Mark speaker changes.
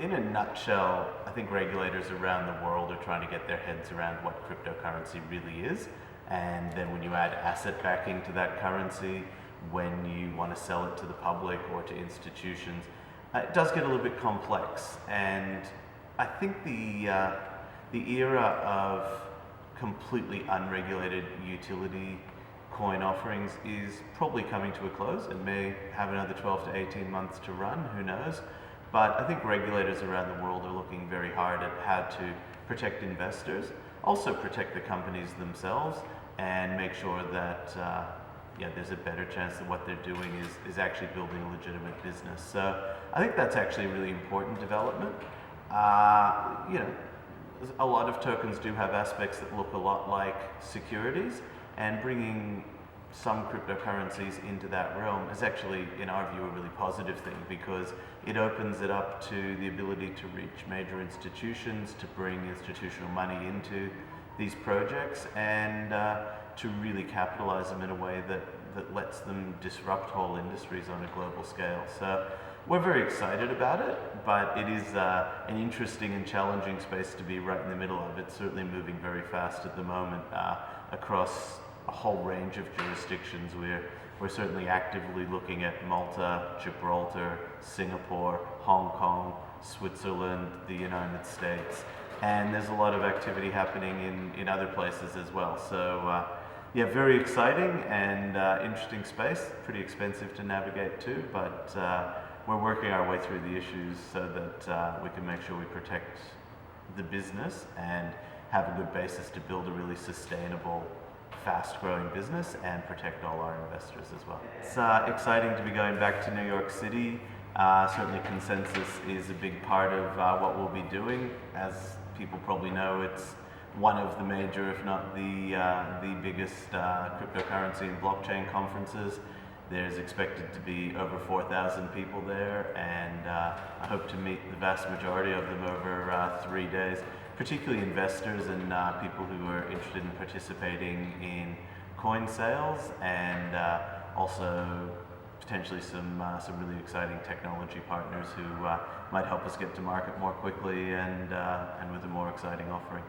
Speaker 1: In a nutshell, I think regulators around the world are trying to get their heads around what cryptocurrency really is. And then when you add asset backing to that currency, when you want to sell it to the public or to institutions, it does get a little bit complex. And I think the era of completely unregulated utility coin offerings is probably coming to a close. It may have another 12 to 18 months to run, who knows. But I think regulators around the world are looking very hard at how to protect investors, also protect the companies themselves, and make sure that there's a better chance that what they're doing is actually building a legitimate business. So I think that's actually a really important development. A lot of tokens do have aspects that look a lot like securities, and bringing some cryptocurrencies into that realm is actually, in our view, a really positive thing, because it opens it up to the ability to reach major institutions, to bring institutional money into these projects, and to really capitalize them in a way that lets them disrupt whole industries on a global scale. So we're very excited about it, but it is an interesting and challenging space to be right in the middle of. It's certainly moving very fast at the moment across a whole range of jurisdictions. We're certainly actively looking at Malta, Gibraltar, Singapore, Hong Kong, Switzerland, the United States, and there's a lot of activity happening in other places as well. So very exciting and interesting space, pretty expensive to navigate too, but we're working our way through the issues so that we can make sure we protect the business and have a good basis to build a really sustainable, fast-growing business and protect all our investors as well. It's exciting to be going back to New York City. Certainly Consensus is a big part of what we'll be doing. As people probably know, it's one of the major, if not the biggest cryptocurrency and blockchain conferences. There's expected to be over 4,000 people there, and I hope to meet the vast majority of them over 3 days, particularly investors and people who are interested in participating in coin sales, and also potentially some really exciting technology partners who might help us get to market more quickly and with a more exciting offering.